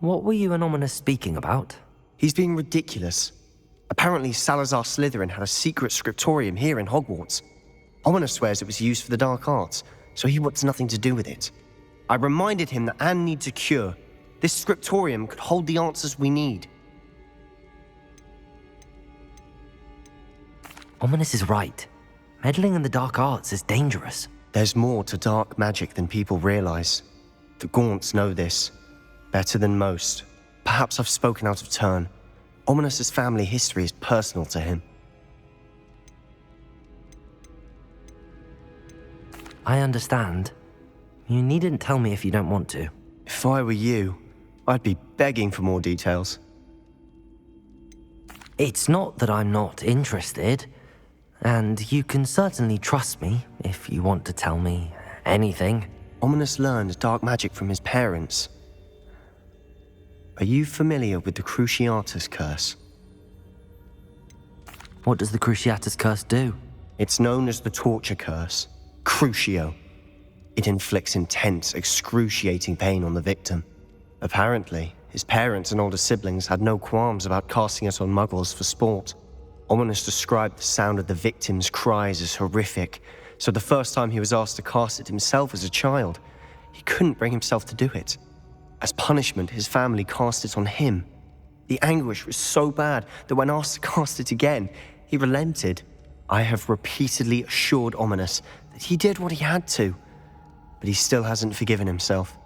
What were you and Ominous speaking about? He's being ridiculous. Apparently Salazar Slytherin had a secret scriptorium here in Hogwarts. Ominous swears it was used for the dark arts, so he wants nothing to do with it. I reminded him that Anne needs a cure. This scriptorium could hold the answers we need. Ominous is right. Meddling in the dark arts is dangerous. There's more to dark magic than people realize. The Gaunts know this. Better than most. Perhaps I've spoken out of turn. Ominous's family history is personal to him. I understand. You needn't tell me if you don't want to. If I were you, I'd be begging for more details. It's not that I'm not interested, and you can certainly trust me if you want to tell me anything. Ominous learned dark magic from his parents. Are you familiar with the Cruciatus Curse? What does the Cruciatus Curse do? It's known as the Torture Curse, Crucio. It inflicts intense, excruciating pain on the victim. Apparently, his parents and older siblings had no qualms about casting it on muggles for sport. Ominous described the sound of the victim's cries as horrific, so the first time he was asked to cast it himself as a child, he couldn't bring himself to do it. As punishment, his family cast it on him. The anguish was so bad that when asked to cast it again, he relented. I have repeatedly assured Ominous that he did what he had to, but he still hasn't forgiven himself.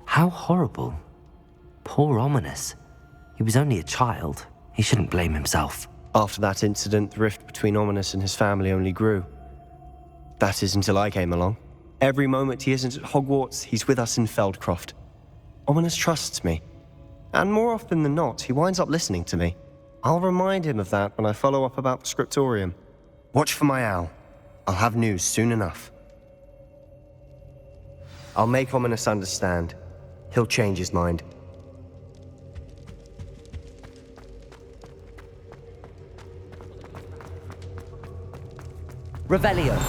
How horrible. Poor Ominous. He was only a child. He shouldn't blame himself. After that incident, the rift between Ominous and his family only grew. That is until I came along. Every moment he isn't at Hogwarts, he's with us in Feldcroft. Ominous trusts me. And more often than not, he winds up listening to me. I'll remind him of that when I follow up about the scriptorium. Watch for my owl. I'll have news soon enough. I'll make Ominous understand. He'll change his mind. Revelio.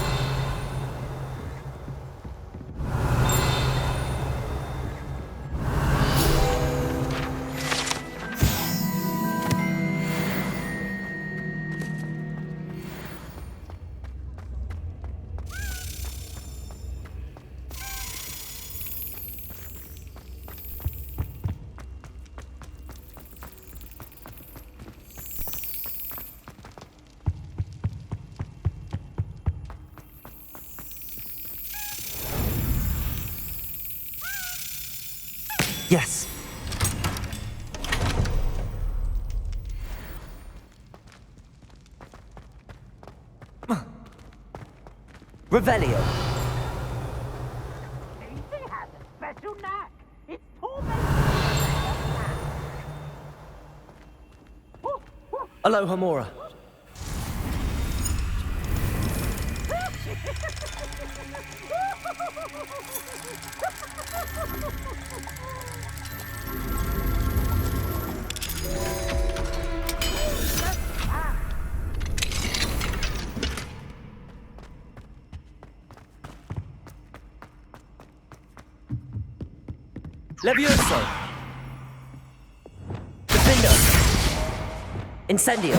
Yes. Revelio. Daisy has a special knack. It's Aloha Mora. Levioso. Defendo. Incendio.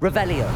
Revelio.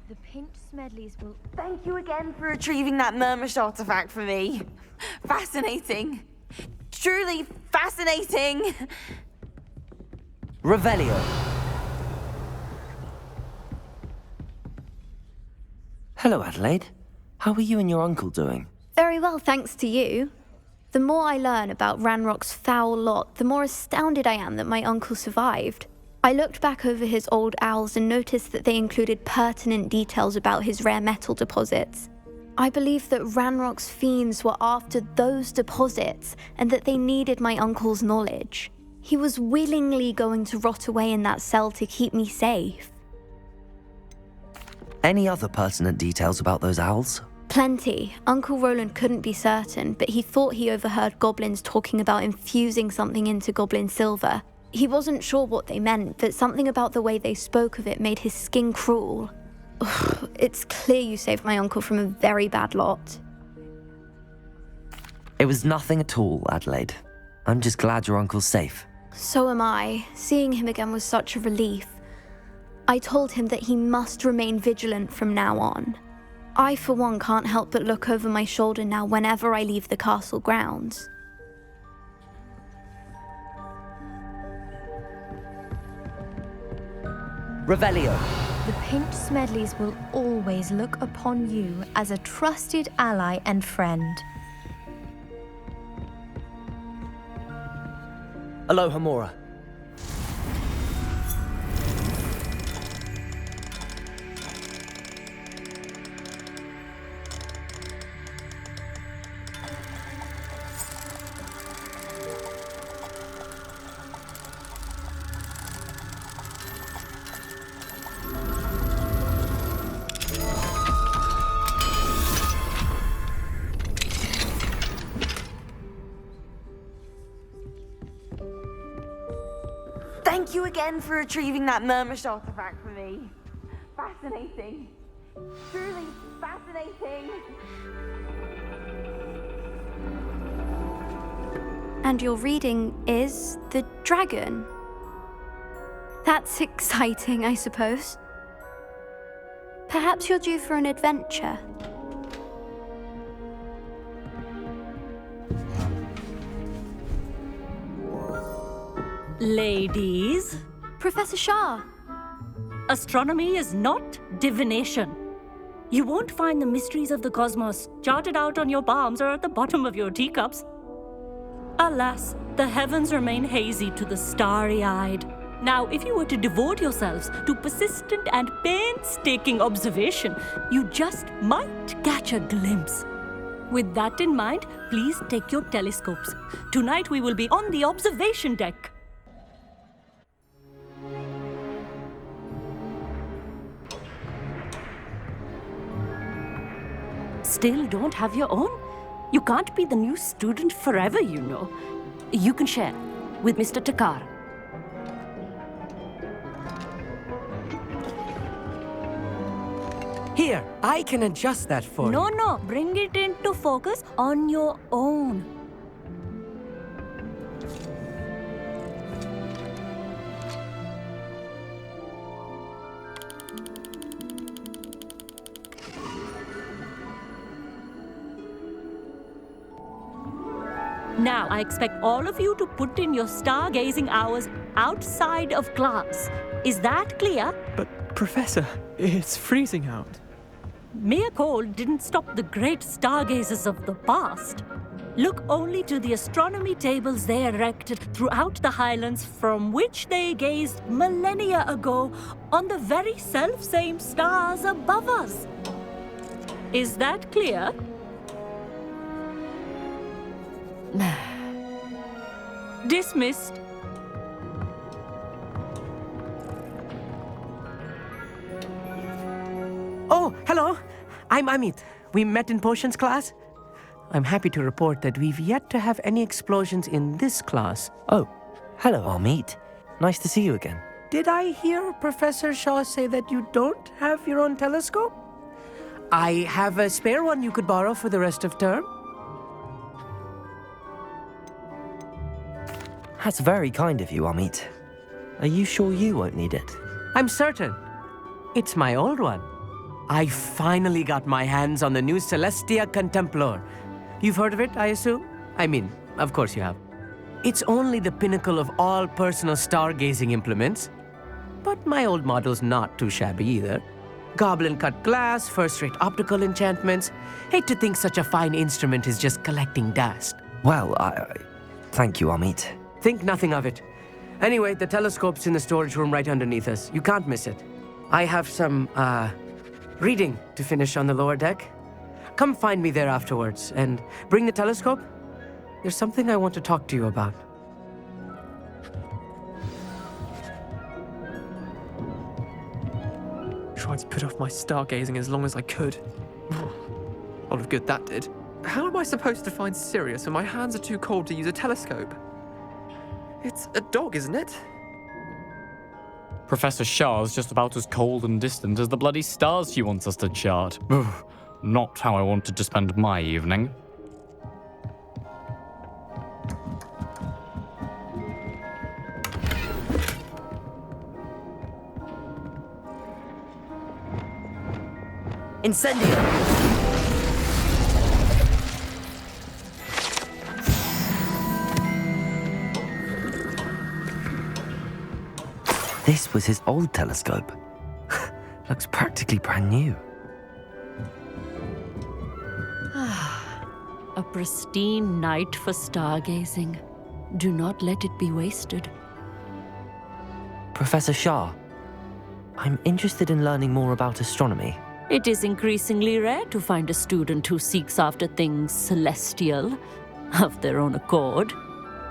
The pinched Smedleys will... Thank you again for retrieving that Murmush artifact for me. Fascinating. Truly fascinating. Revelio. Hello, Adelaide. How are you and your uncle doing? Very well, thanks to you. The more I learn about Ranrock's foul lot, the more astounded I am that my uncle survived. I looked back over his old owls and noticed that they included pertinent details about his rare metal deposits. I believe that Ranrock's fiends were after those deposits and that they needed my uncle's knowledge. He was willingly going to rot away in that cell to keep me safe. Any other pertinent details about those owls? Plenty. Uncle Roland couldn't be certain, but he thought he overheard goblins talking about infusing something into goblin silver. He wasn't sure what they meant, but something about the way they spoke of it made his skin crawl. Ugh, it's clear you saved my uncle from a very bad lot. It was nothing at all, Adelaide. I'm just glad your uncle's safe. So am I. Seeing him again was such a relief. I told him that he must remain vigilant from now on. I, for one, can't help but look over my shoulder now whenever I leave the castle grounds. Revelio. The pinched Smedleys will always look upon you as a trusted ally and friend. Alohomora. Thank you again for retrieving that Murmush artifact for me. Fascinating. Truly fascinating. And your reading is the dragon. That's exciting, I suppose. Perhaps you're due for an adventure. Ladies, Professor Shah. astronomy is not divination. You won't find the mysteries of the cosmos charted out on your palms or at the bottom of your teacups. Alas, the heavens remain hazy to the starry-eyed. Now, if you were to devote yourselves to persistent and painstaking observation, you just might catch a glimpse. With that in mind, please take your telescopes. Tonight we will be on the observation deck. Still don't have your own? You can't be the new student forever, you know. You can share with Mr. Takar. Here, I can adjust that for you. No, bring it into focus on your own. Now, I expect all of you to put in your stargazing hours outside of class. Is that clear? But, Professor, it's freezing out. Mere cold didn't stop the great stargazers of the past. Look only to the astronomy tables they erected throughout the highlands from which they gazed millennia ago on the very self-same stars above us. Is that clear? Dismissed. Oh, hello. I'm Amit. We met in potions class. I'm happy to report that we've yet to have any explosions in this class. Oh, hello, Amit. Nice to see you again. Did I hear Professor Shaw say that you don't have your own telescope? I have a spare one you could borrow for the rest of term. That's very kind of you, Amit. Are you sure you won't need it? I'm certain. It's my old one. I finally got my hands on the new Celestia Contemplar. You've heard of it, I assume? I mean, of course you have. It's only the pinnacle of all personal stargazing implements. But my old model's not too shabby either. Goblin-cut glass, first-rate optical enchantments. Hate to think such a fine instrument is just collecting dust. Well, thank you, Amit. Think nothing of it. Anyway, the telescope's in the storage room right underneath us. You can't miss it. I have some, reading to finish on the lower deck. Come find me there afterwards, and bring the telescope. There's something I want to talk to you about. Tried to put off my stargazing as long as I could. A lot of good that did. How am I supposed to find Sirius when my hands are too cold to use a telescope? It's a dog, isn't it? Professor Shah's just about as cold and distant as the bloody stars she wants us to chart. Not how I wanted to spend my evening. Incendio! This was his old telescope. Looks practically brand new. A pristine night for stargazing. Do not let it be wasted. Professor Shah, I'm interested in learning more about astronomy. It is increasingly rare to find a student who seeks after things celestial, of their own accord.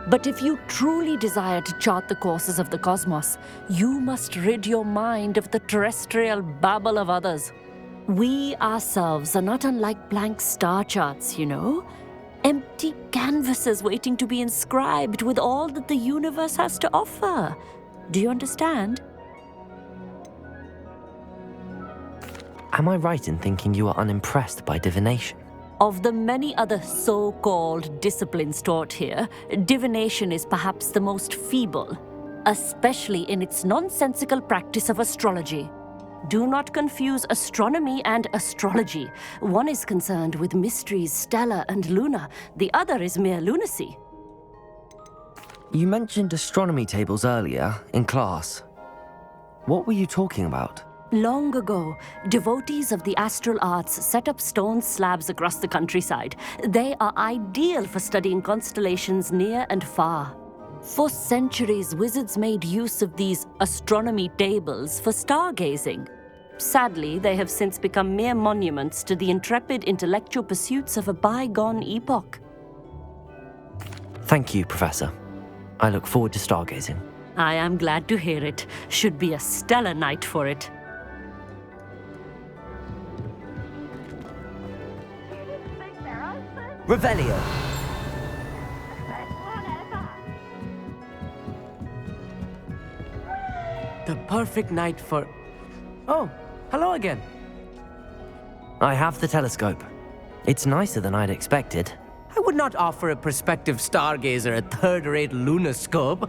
But if you truly desire to chart the courses of the cosmos, you must rid your mind of the terrestrial babble of others. We ourselves are not unlike blank star charts, you know? Empty canvases waiting to be inscribed with all that the universe has to offer. Do you understand? Am I right in thinking you are unimpressed by divination? Of the many other so-called disciplines taught here, divination is perhaps the most feeble, especially in its nonsensical practice of astrology. Do not confuse astronomy and astrology. One is concerned with mysteries stellar and lunar, the other is mere lunacy. You mentioned astronomy tables earlier, in class. What were you talking about? Long ago, devotees of the astral arts set up stone slabs across the countryside. They are ideal for studying constellations near and far. For centuries, wizards made use of these astronomy tables for stargazing. Sadly, they have since become mere monuments to the intrepid intellectual pursuits of a bygone epoch. Thank you, Professor. I look forward to stargazing. I am glad to hear it. Should be a stellar night for it. Revelio! The perfect night for... Oh, hello again. I have the telescope. It's nicer than I'd expected. I would not offer a prospective stargazer a third-rate lunoscope.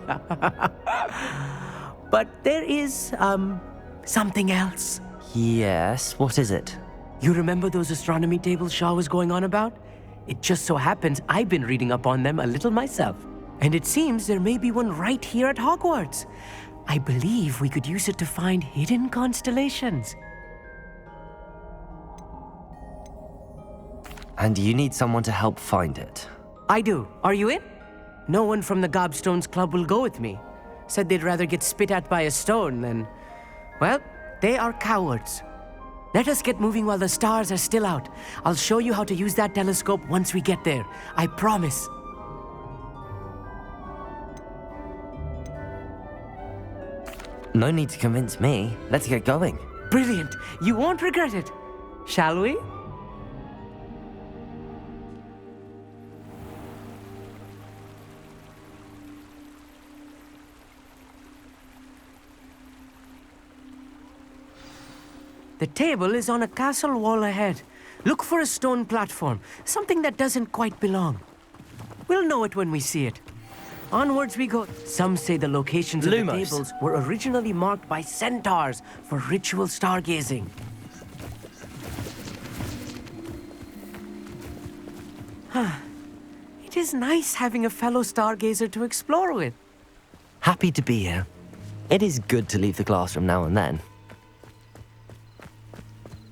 But there is, something else. Yes, what is it? You remember those astronomy tables Shaw was going on about? It just so happens I've been reading up on them a little myself. And it seems there may be one right here at Hogwarts. I believe we could use it to find hidden constellations. And you need someone to help find it. I do. Are you in? No one from the Gobstones Club will go with me. Said they'd rather get spit at by a stone than... Well, they are cowards. Let us get moving while the stars are still out. I'll show you how to use that telescope once we get there. I promise. No need to convince me. Let's get going. Brilliant. You won't regret it. Shall we? The table is on a castle wall ahead. Look for a stone platform, something that doesn't quite belong. We'll know it when we see it. Onwards we go. Some say the locations of the Lumos. tables were originally marked by centaurs for ritual stargazing. It is nice having a fellow stargazer to explore with. Happy to be here. It is good to leave the classroom now and then.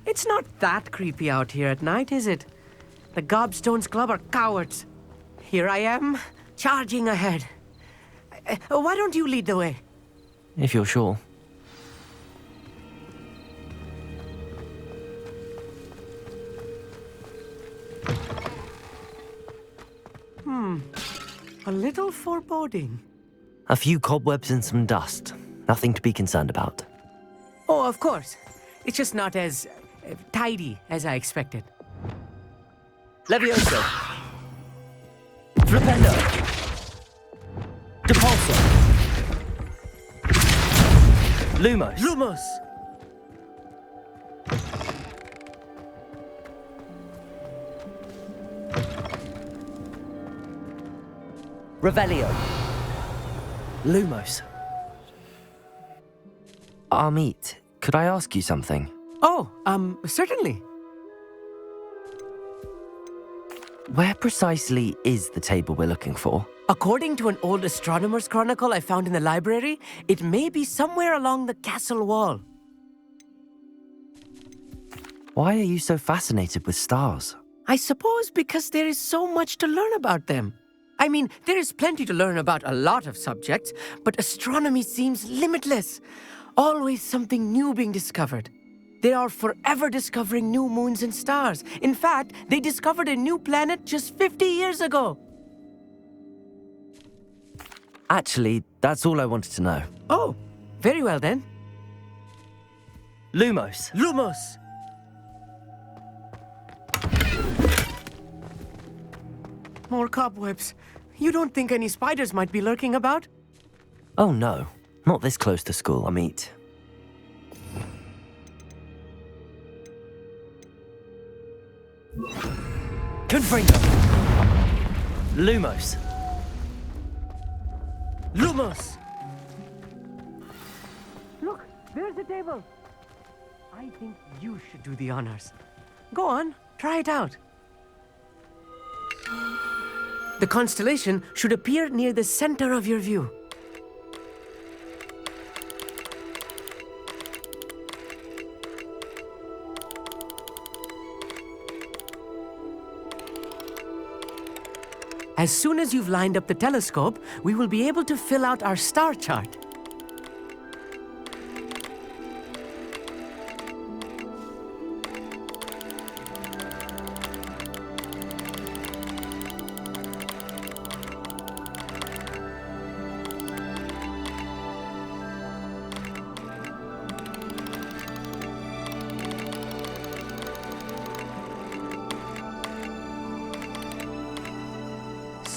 It's not that creepy out here at night, is it? The Gobstones Club are cowards. Here I am, charging ahead. Why don't you lead the way? If you're sure. A little foreboding. A few cobwebs and some dust. Nothing to be concerned about. Oh, of course. It's just not as tidy as I expected. Levioso. Flipendo. Depulso. Lumos. Lumos! Revelio. Lumos. Amit, could I ask you something? Oh, certainly. Where precisely is the table we're looking for? According to an old astronomer's chronicle I found in the library, it may be somewhere along the castle wall. Why are you so fascinated with stars? I suppose because there is so much to learn about them. I mean, there is plenty to learn about a lot of subjects, but astronomy seems limitless. Always something new being discovered. They are forever discovering new moons and stars. In fact, they discovered a new planet just 50 years ago. Actually, that's all I wanted to know. Oh, very well then. Lumos. Lumos! More cobwebs. You don't think any spiders might be lurking about? Oh no, not this close to school, Amit. Confringo. Lumos. Lumos! Look, there's the table. I think you should do the honors. Go on, try it out. The constellation should appear near the center of your view. As soon as you've lined up the telescope, we will be able to fill out our star chart.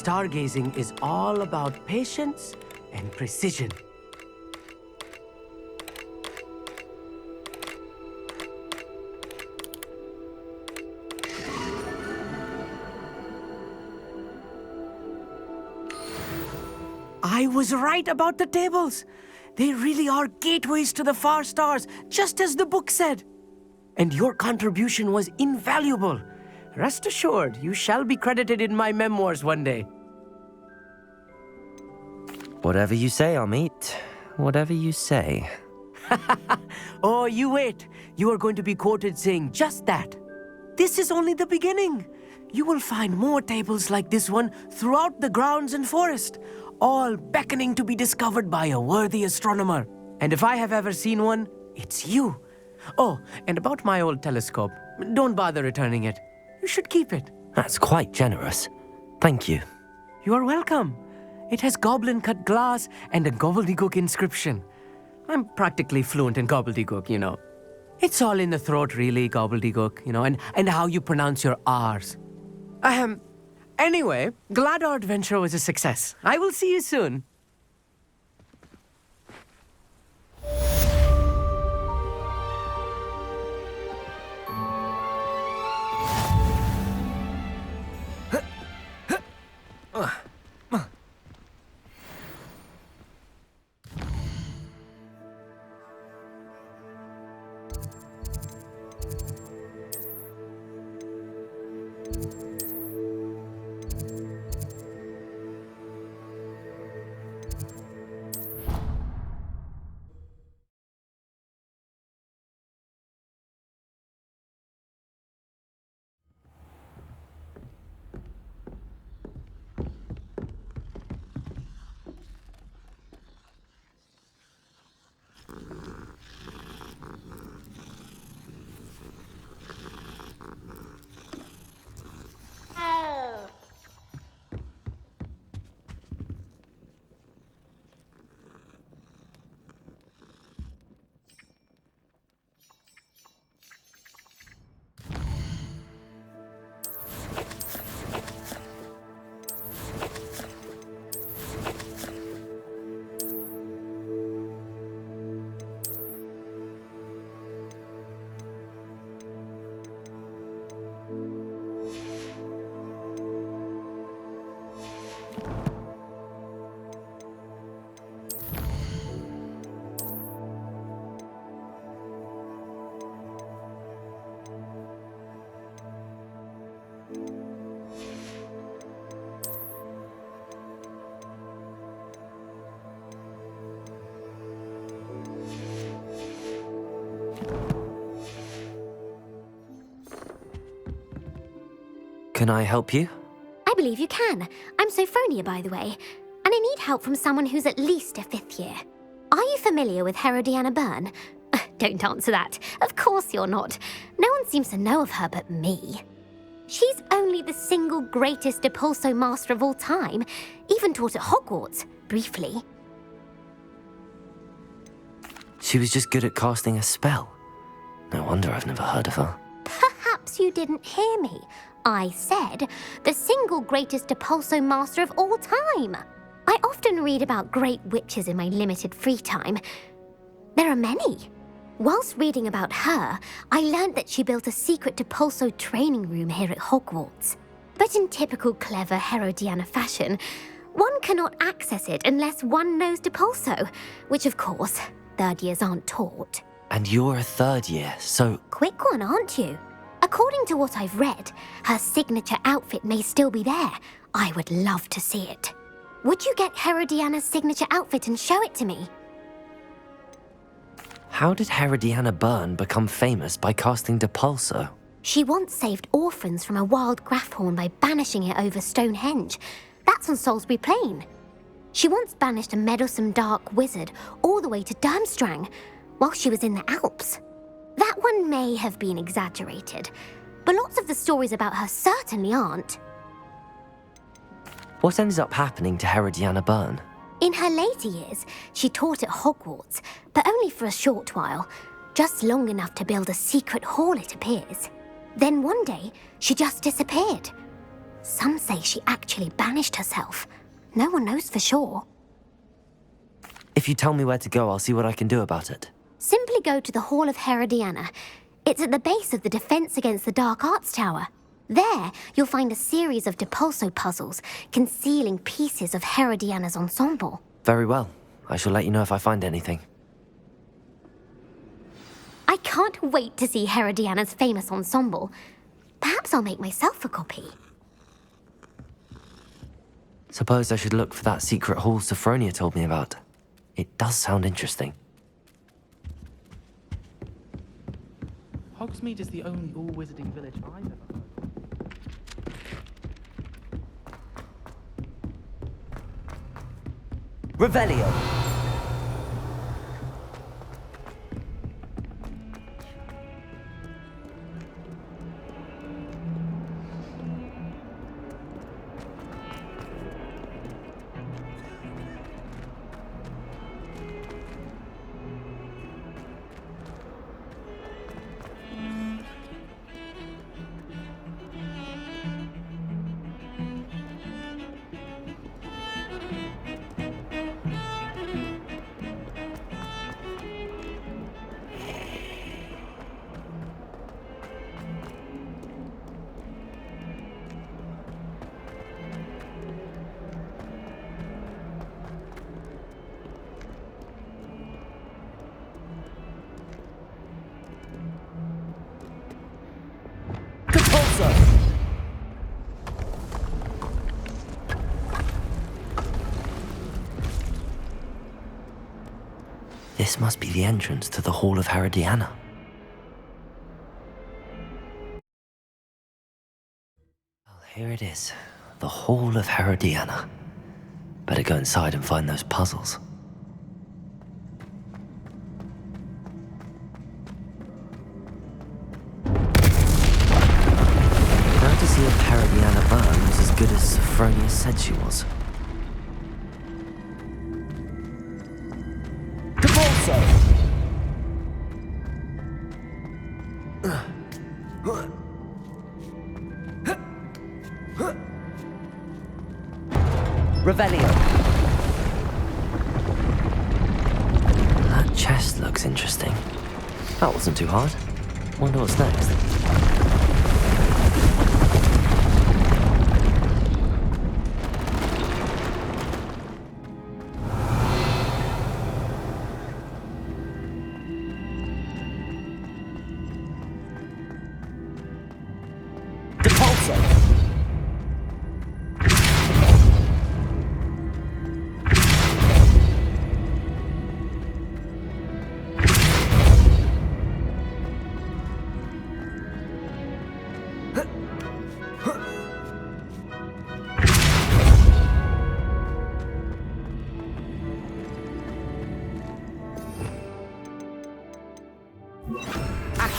Stargazing is all about patience and precision. I was right about the tables. They really are gateways to the far stars, just as the book said. And your contribution was invaluable. Rest assured, you shall be credited in my memoirs one day. Whatever you say, Amit. Whatever you say. Oh, you wait. You are going to be quoted saying just that. This is only the beginning. You will find more tables like this one throughout the grounds and forest, all beckoning to be discovered by a worthy astronomer. And if I have ever seen one, it's you. Oh, and about my old telescope, don't bother returning it. You should keep it. That's quite generous. Thank you. You are welcome. It has goblin-cut glass and a gobbledygook inscription. I'm practically fluent in gobbledygook, you know. It's all in the throat, really, gobbledygook, you know, and how you pronounce your R's. Anyway, glad our adventure was a success. I will see you soon. Can I help you? I believe you can. I'm Sophronia, by the way, and I need help from someone who's at least a 5th year. Are you familiar with Herodiana Byrne? Don't answer that. Of course you're not. No one seems to know of her but me. She's only the single greatest Depulso master of all time, even taught at Hogwarts, briefly. She was just good at casting a spell. No wonder I've never heard of her. Perhaps you didn't hear me. I said the single greatest Depulso master of all time. I often read about great witches in my limited free time. There are many. Whilst reading about her, I learned that she built a secret Depulso training room here at Hogwarts. But in typical clever Herodiana fashion, one cannot access it unless one knows Depulso, which of course, 3rd years aren't taught. And you're a 3rd year, so... Quick one, aren't you? According to what I've read, her signature outfit may still be there. I would love to see it. Would you get Herodiana's signature outfit and show it to me? How did Herodiana Byrne become famous by casting Depulso? She once saved orphans from a wild Grafhorn by banishing it over Stonehenge. That's on Salisbury Plain. She once banished a meddlesome dark wizard all the way to Durmstrang while she was in the Alps. That one may have been exaggerated, but lots of the stories about her certainly aren't. What ends up happening to Herodiana Byrne? In her later years, she taught at Hogwarts, but only for a short while, just long enough to build a secret hall, it appears. Then one day, she just disappeared. Some say she actually banished herself. No one knows for sure. If you tell me where to go, I'll see what I can do about it. Simply go to the Hall of Herodiana. It's at the base of the Defense Against the Dark Arts Tower. There, you'll find a series of Depulso puzzles concealing pieces of Herodiana's ensemble. Very well. I shall let you know if I find anything. I can't wait to see Herodiana's famous ensemble. Perhaps I'll make myself a copy. Suppose I should look for that secret hall Sophronia told me about. It does sound interesting. Hogsmeade is the only all-wizarding village I've ever heard of. Revelio! This must be the entrance to the Hall of Herodiana. Well, here it is. The Hall of Herodiana. Better go inside and find those puzzles. Now to see if Herodiana Byrne was as good as Sophronia said she was. Revelio. That chest looks interesting. That wasn't too hard. Wonder what's next.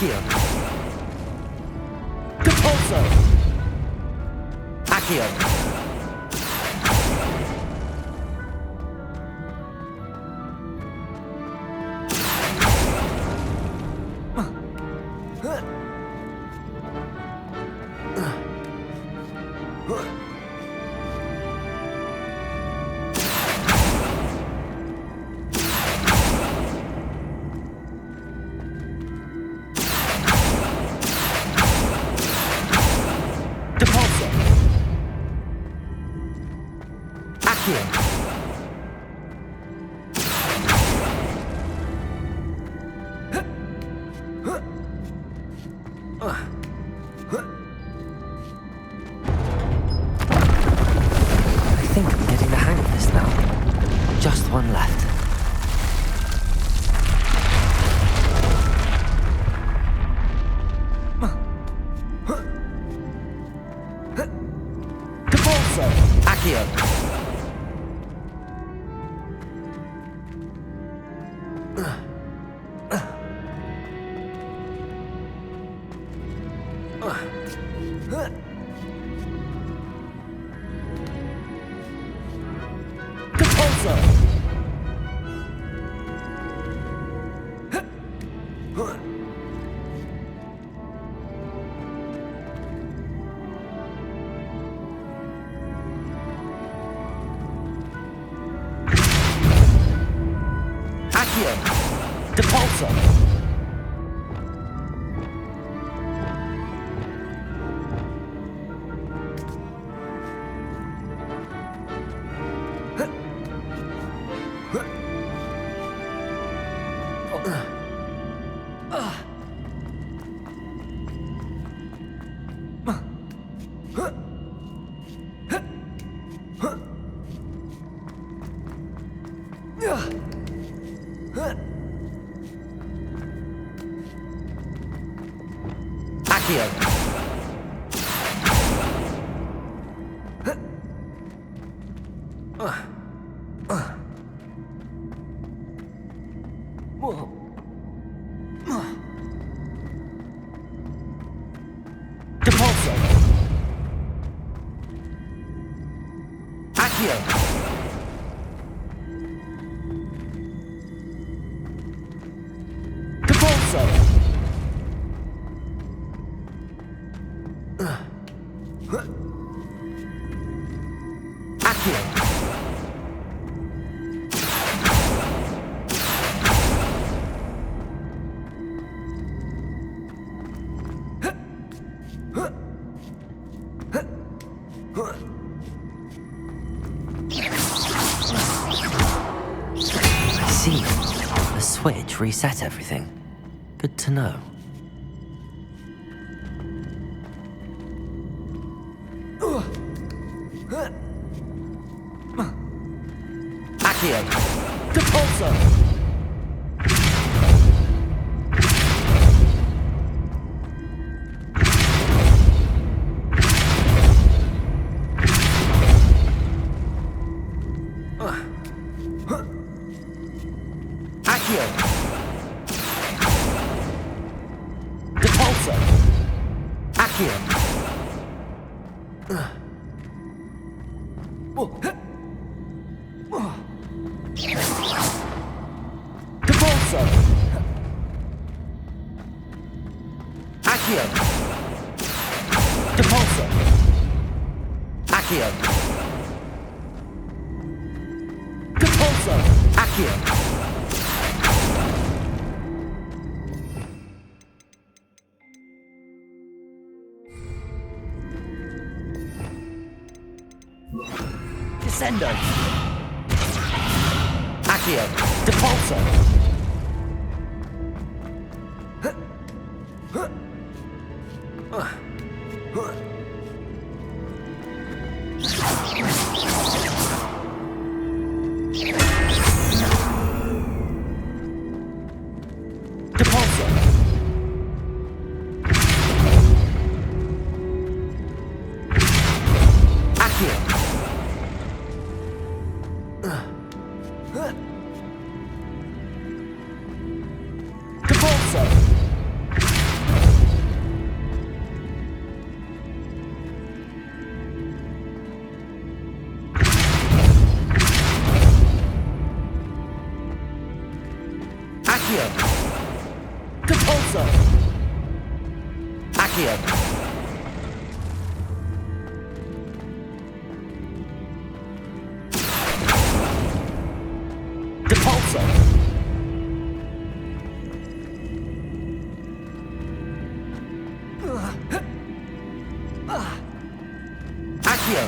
Accio. Depulso. Accio. I think I'm getting the hang of this now. Just one left. Depulso. Accio. Depulso. Accio. Depulso. Accio. Depulso. Accio. I see. The switch reset everything. Good to know. Accio. Depulso. Accio. Depulso. Accio. Depulso. Accio. Depulso. Accio. Depulso. Accio. Descendo. Accio. Depulso. Depulso. Accio. Depulso. Accio. Depulso. Accio.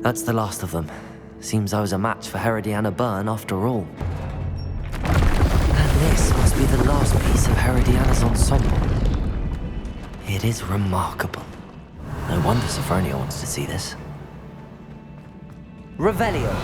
That's the last of them. Seems I was a match for Herodiana Byrne after all. And this must be the last piece of Herodiana's ensemble. It is remarkable. No wonder Sophronia wants to see this. Revelio.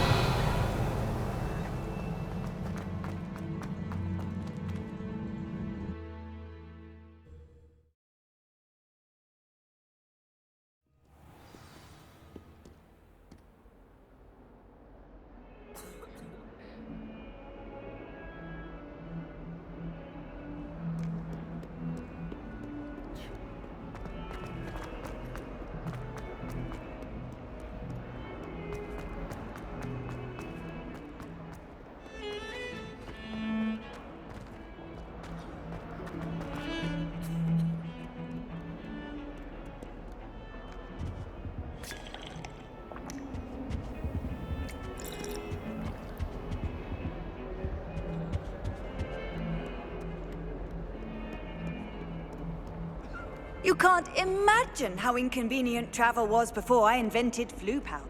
You can't imagine how inconvenient travel was before I invented flu powder.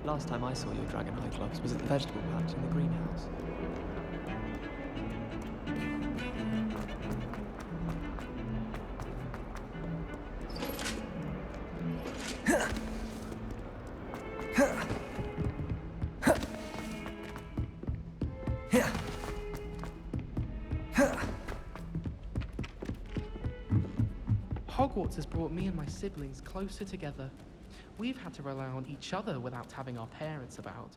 Last time I saw your Dragon High Clubs was at the vegetable patch in the greenhouse. Hogwarts has brought me and my siblings closer together. We've had to rely on each other without having our parents about.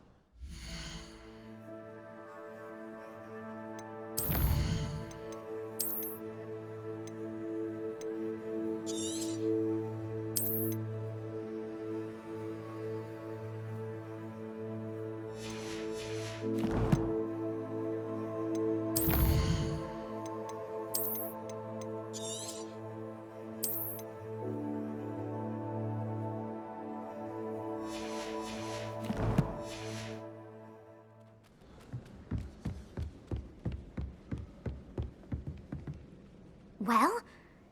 Well,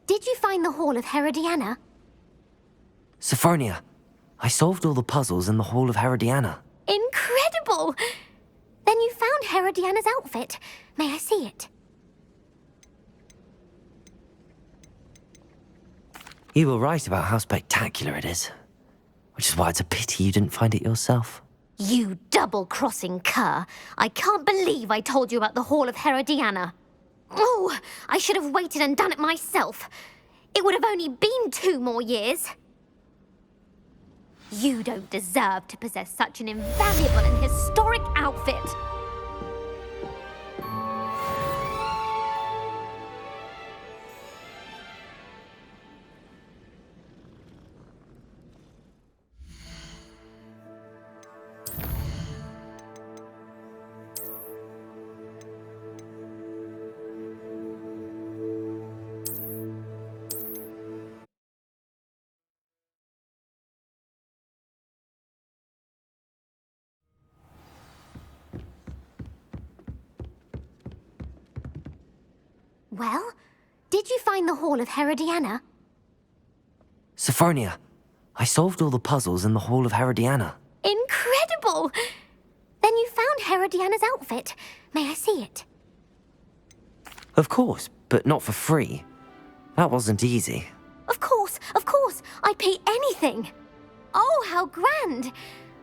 did you find the Hall of Herodiana? Sophronia, I solved all the puzzles in the Hall of Herodiana. Incredible! Then you found Herodiana's outfit. May I see it? You were right about how spectacular it is. Which is why it's a pity you didn't find it yourself. You double-crossing cur. I can't believe I told you about the Hall of Herodiana. Oh, I should have waited and done it myself. It would have only been 2 more years. You don't deserve to possess such an invaluable and historic outfit. Well, did you find the Hall of Herodiana? Sophronia, I solved all the puzzles in the Hall of Herodiana. Incredible! Then you found Herodiana's outfit. May I see it? Of course, but not for free. That wasn't easy. Of course, I'd pay anything. Oh, how grand!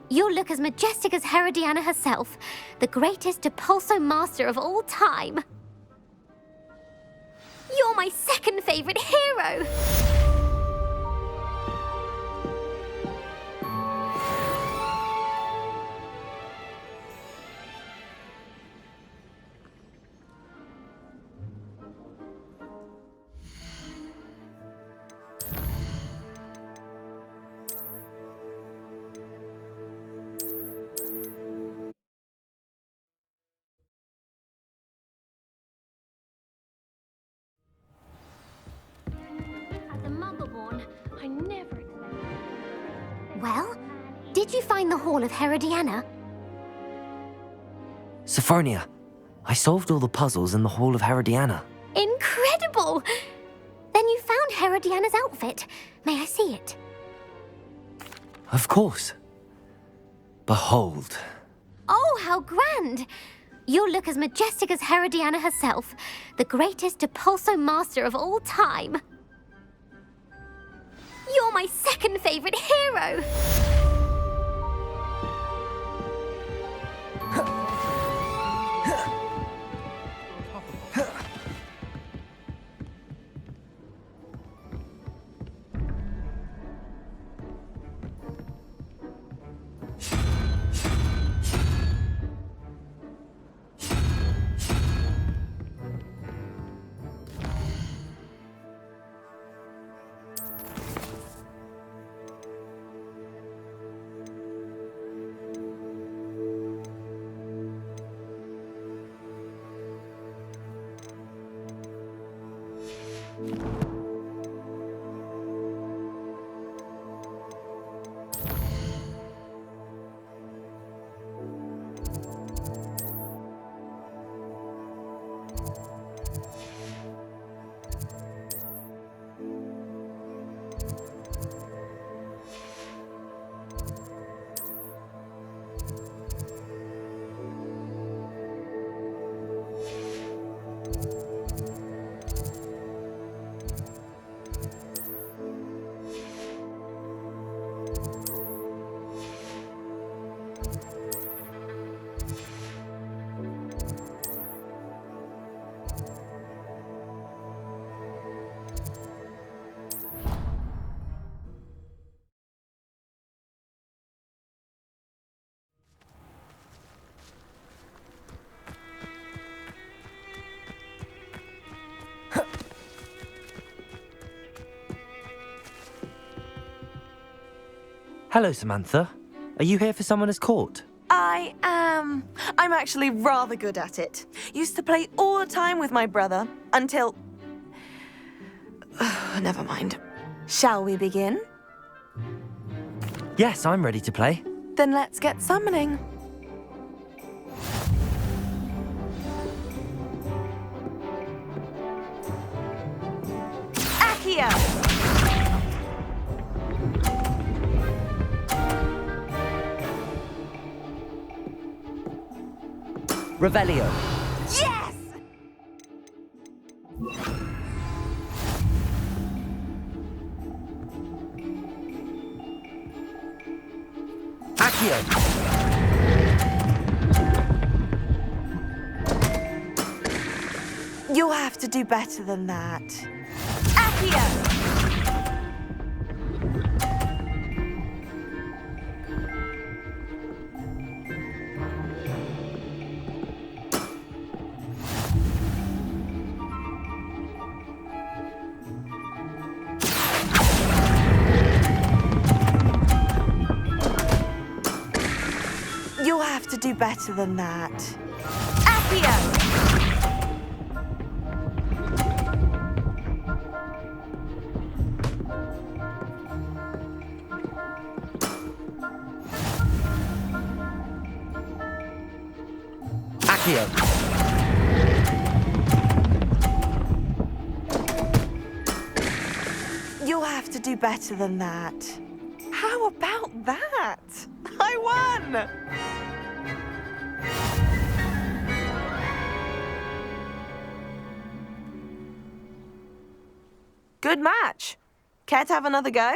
You'll look as majestic as Herodiana herself, the greatest Depulso master of all time. You're my second favorite hero! I never expected. Well, did you find the Hall of Herodiana? Sophronia, I solved all the puzzles in the Hall of Herodiana. Incredible! Then you found Herodiana's outfit. May I see it? Of course. Behold. Oh, how grand! You'll look as majestic as Herodiana herself, the greatest Depulso master of all time. You're my second favorite hero! Hello, Samantha. Are you here for Summoner's Court? I am. I'm actually rather good at it. Used to play all the time with my brother until... Never mind. Shall we begin? Yes, I'm ready to play. Then let's get summoning. Accio! Revelio. Yes! Accio. You'll have to do better than that. Accio! You'll have to do better than that. Accio! Accio. You'll have to do better than that. How about that? I won! Good match. Care to have another go?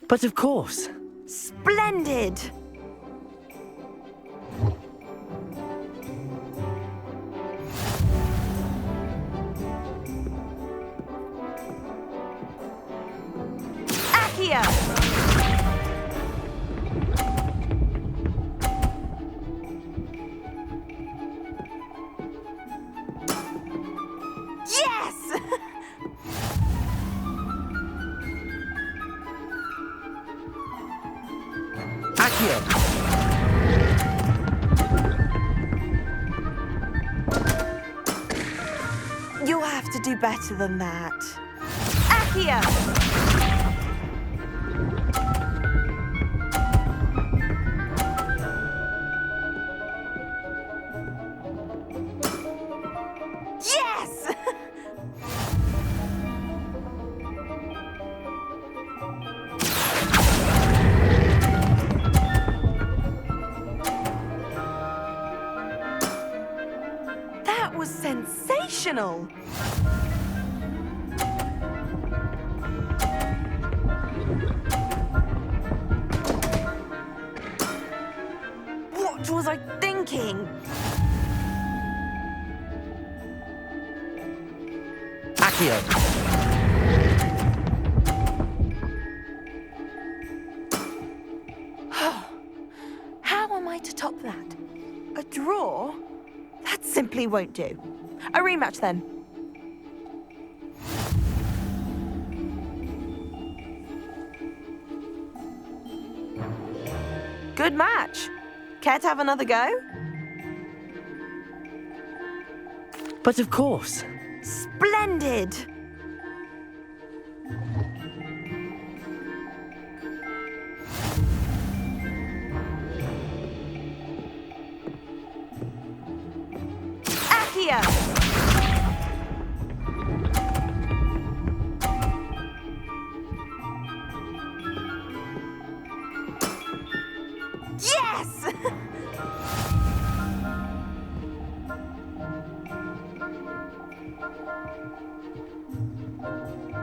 But of course. Splendid! Accio! Yes! Accio! You'll have to do better than that. Accio! Yes! That was sensational! What was I thinking? Accio! How am I to top that? A draw? That simply won't do. A rematch then. Good match. Care to have another go? But of course. Splendid! Accio! Yes!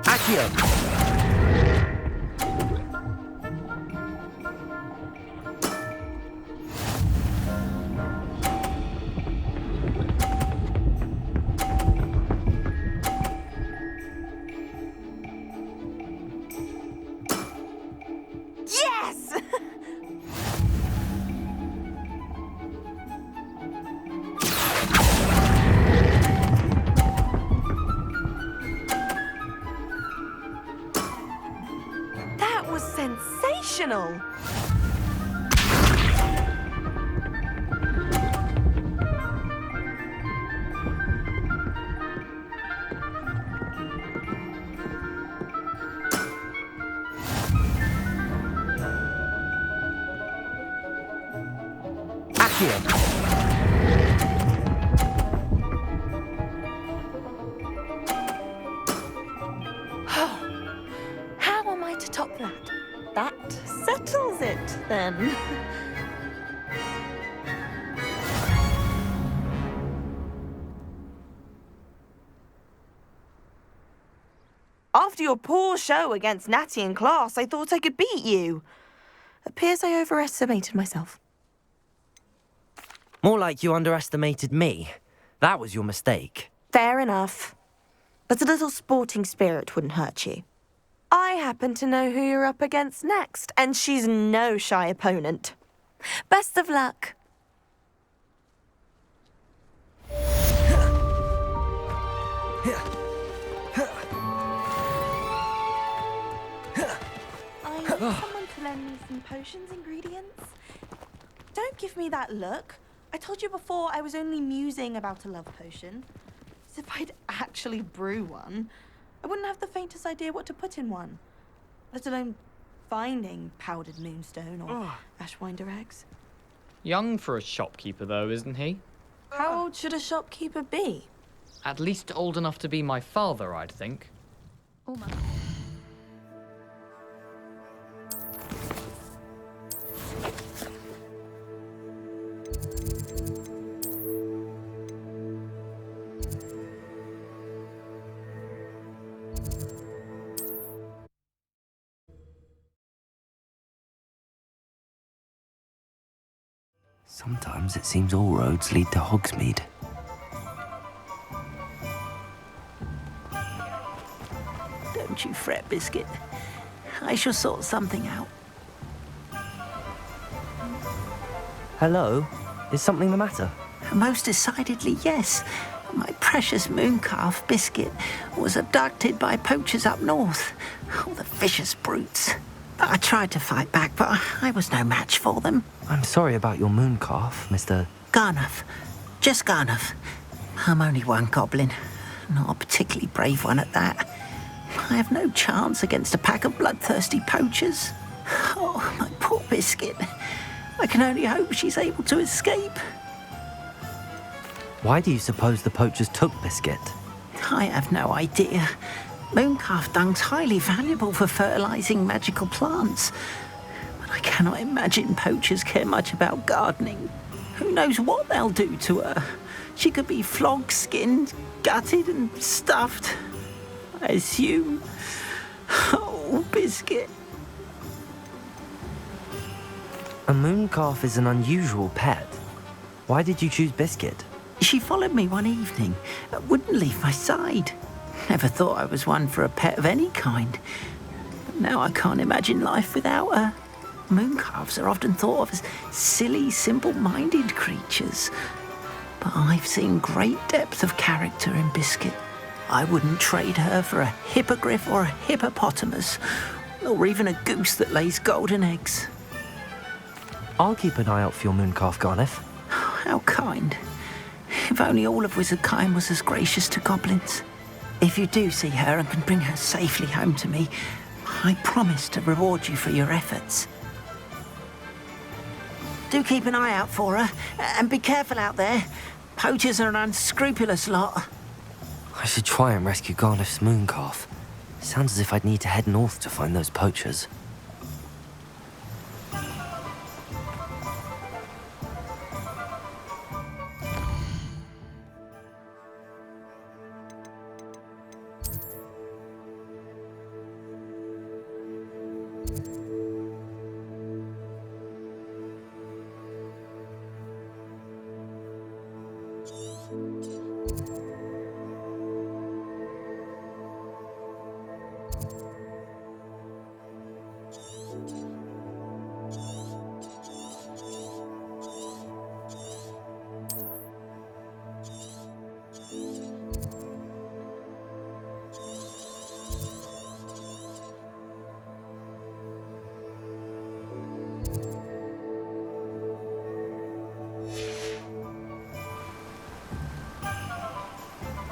Accio! Yes! That was sensational! Accio! How am I to top that? That settles it, then. After your poor show against Natty in class, I thought I could beat you. Appears I overestimated myself. More like you underestimated me. That was your mistake. Fair enough. But a little sporting spirit wouldn't hurt you. I happen to know who you're up against next, and she's no shy opponent. Best of luck. I need someone to lend me some potions ingredients. Don't give me that look. I told you before I was only musing about a love potion. As if I'd actually brew one. I wouldn't have the faintest idea what to put in one. Let alone finding powdered moonstone or ashwinder eggs. Young for a shopkeeper, though, isn't he? How old should a shopkeeper be? At least old enough to be my father, I'd think. Almost. Sometimes it seems all roads lead to Hogsmeade. Don't you fret, Biscuit. I shall sort something out. Hello? Is something the matter? Most decidedly, yes. My precious mooncalf, Biscuit, was abducted by poachers up north. Oh, the vicious brutes. I tried to fight back, but I was no match for them. I'm sorry about your mooncalf, Mr. Garnuff. Just Garnuff. I'm only one goblin. Not a particularly brave one at that. I have no chance against a pack of bloodthirsty poachers. Oh, my poor Biscuit. I can only hope she's able to escape. Why do you suppose the poachers took Biscuit? I have no idea. Mooncalf dung's highly valuable for fertilizing magical plants. But I cannot imagine poachers care much about gardening. Who knows what they'll do to her? She could be flogged, skinned, gutted and stuffed. I assume. Oh, Biscuit. A mooncalf is an unusual pet. Why did you choose Biscuit? She followed me one evening, wouldn't leave my side. Never thought I was one for a pet of any kind. But now I can't imagine life without her. Mooncalves are often thought of as silly, simple-minded creatures. But I've seen great depth of character in Biscuit. I wouldn't trade her for a hippogriff or a hippopotamus, or even a goose that lays golden eggs. I'll keep an eye out for your mooncalf, Garniff. How kind. If only all of Wizardkind was as gracious to goblins. If you do see her and can bring her safely home to me, I promise to reward you for your efforts. Do keep an eye out for her, and be careful out there. Poachers are an unscrupulous lot. I should try and rescue Garniff's mooncalf. Sounds as if I'd need to head north to find those poachers.